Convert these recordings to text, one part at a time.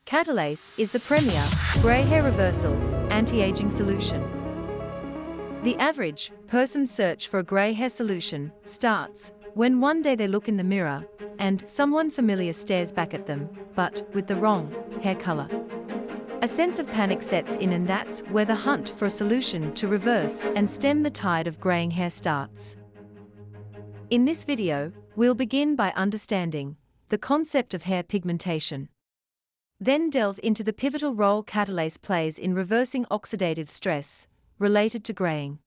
Catalase is the premier, grey hair reversal, anti-aging solution. The average person's search for a grey hair solution starts when one day they look in the mirror and someone familiar stares back at them, but with the wrong hair color. A sense of panic sets in, and that's where the hunt for a solution to reverse and stem the tide of greying hair starts. In this video, we'll begin by understanding the concept of hair pigmentation. Then delve into the pivotal role catalase plays in reversing oxidative stress related to graying.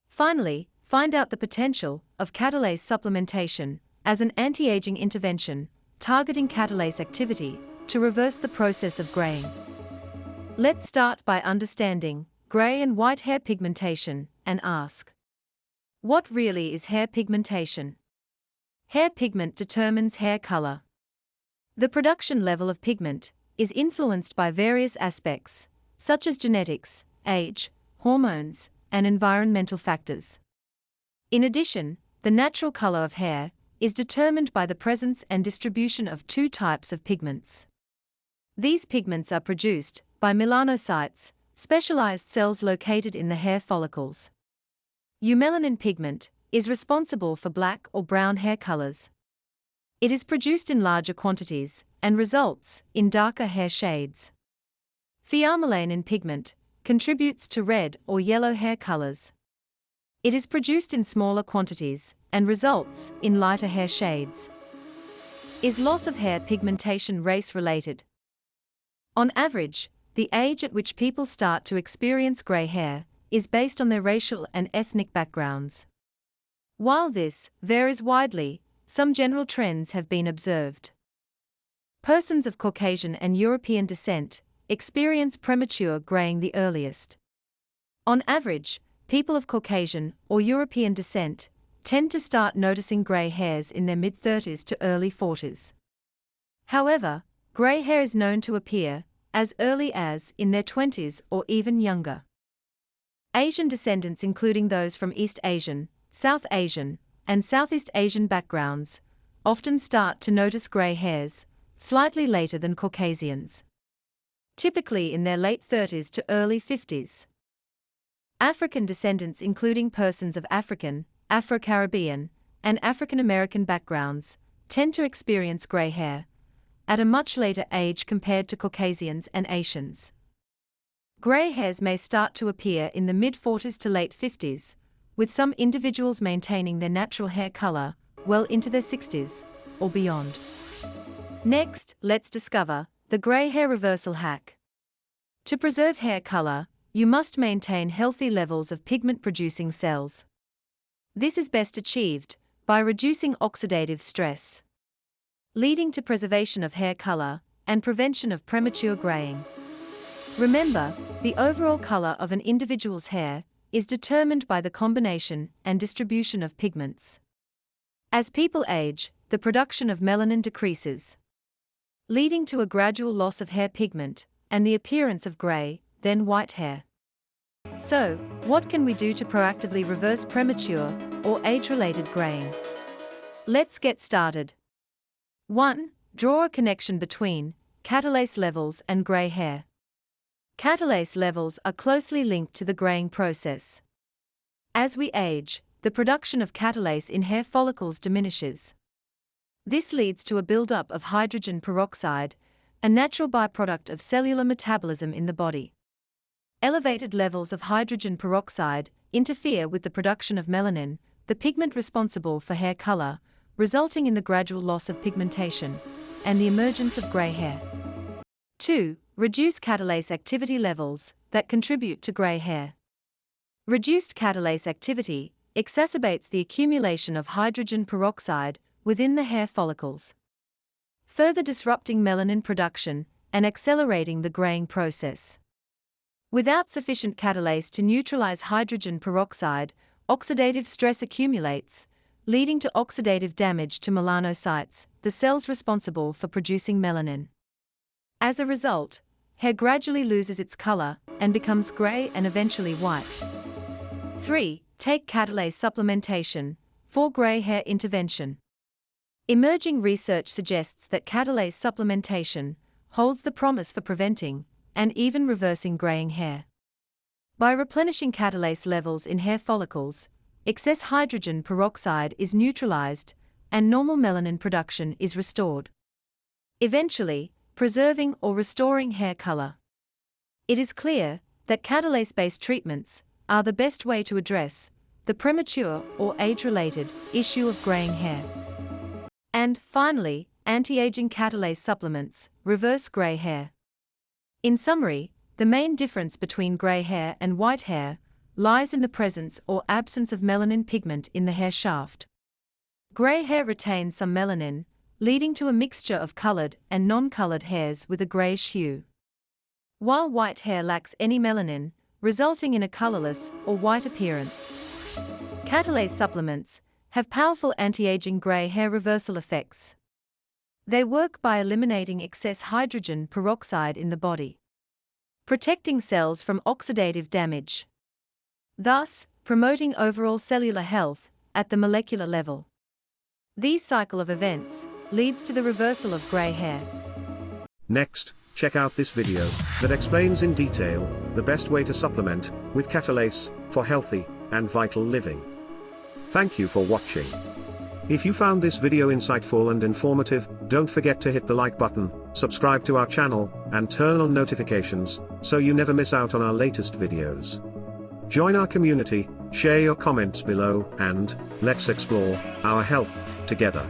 Finally, find out the potential of catalase supplementation as an anti-aging intervention targeting catalase activity to reverse the process of graying. Let's start by understanding gray and white hair pigmentation and ask, what really is hair pigmentation? Hair pigment determines hair color. The production level of pigment is influenced by various aspects, such as genetics, age, hormones, and environmental factors. In addition, the natural color of hair is determined by the presence and distribution of two types of pigments. These pigments are produced by melanocytes, specialized cells located in the hair follicles. Eumelanin pigment is responsible for black or brown hair colors. It is produced in larger quantities and results in darker hair shades. Pheomelanine pigment contributes to red or yellow hair colors. It is produced in smaller quantities and results in lighter hair shades. Is loss of hair pigmentation race-related? On average, the age at which people start to experience gray hair is based on their racial and ethnic backgrounds. While this varies widely, some general trends have been observed. Persons of Caucasian and European descent experience premature graying the earliest. On average, people of Caucasian or European descent tend to start noticing gray hairs in their mid-30s to early 40s. However, gray hair is known to appear as early as in their 20s or even younger. Asian descendants, including those from East Asian, South Asian, and Southeast Asian backgrounds, often start to notice gray hairs slightly later than Caucasians, typically in their late 30s to early 50s. African descendants, including persons of African, Afro-Caribbean, and African American backgrounds, tend to experience gray hair at a much later age compared to Caucasians and Asians. Gray hairs may start to appear in the mid-40s to late 50s, with some individuals maintaining their natural hair color well into their 60s or beyond. Next, let's discover the gray hair reversal hack. To preserve hair color, you must maintain healthy levels of pigment-producing cells. This is best achieved by reducing oxidative stress, leading to preservation of hair color and prevention of premature graying. Remember, the overall color of an individual's hair is determined by the combination and distribution of pigments. As people age, the production of melanin decreases, leading to a gradual loss of hair pigment and the appearance of gray, then white hair. So, what can we do to proactively reverse premature or age-related graying? Let's get started. 1. Draw a connection between catalase levels and gray hair. Catalase levels are closely linked to the graying process. As we age, the production of catalase in hair follicles diminishes. This leads to a buildup of hydrogen peroxide, a natural byproduct of cellular metabolism in the body. Elevated levels of hydrogen peroxide interfere with the production of melanin, the pigment responsible for hair color, resulting in the gradual loss of pigmentation and the emergence of gray hair. 2. Reduce catalase activity levels that contribute to gray hair. Reduced catalase activity exacerbates the accumulation of hydrogen peroxide within the hair follicles, further disrupting melanin production and accelerating the graying process. Without sufficient catalase to neutralize hydrogen peroxide, oxidative stress accumulates, leading to oxidative damage to melanocytes, the cells responsible for producing melanin. As a result, hair gradually loses its color and becomes gray and eventually white. 3. Take catalase supplementation for gray hair intervention. Emerging research suggests that catalase supplementation holds the promise for preventing, and even reversing graying hair. By replenishing catalase levels in hair follicles, excess hydrogen peroxide is neutralized, and normal melanin production is restored, eventually preserving or restoring hair color. It is clear that catalase-based treatments are the best way to address the premature or age-related issue of graying hair. And finally, anti-aging catalase supplements reverse gray hair. In summary, the main difference between gray hair and white hair lies in the presence or absence of melanin pigment in the hair shaft. Gray hair retains some melanin, leading to a mixture of colored and non-colored hairs with a grayish hue, while white hair lacks any melanin, resulting in a colorless or white appearance. Catalase supplements have powerful anti-aging gray hair reversal effects. They work by eliminating excess hydrogen peroxide in the body, protecting cells from oxidative damage, thus promoting overall cellular health at the molecular level. This cycle of events leads to the reversal of gray hair. Next, check out this video that explains in detail the best way to supplement with Catalase for healthy and vital living. Thank you for watching. If you found this video insightful and informative, don't forget to hit the like button, subscribe to our channel, and turn on notifications so you never miss out on our latest videos. Join our community, share your comments below, and let's explore our health together.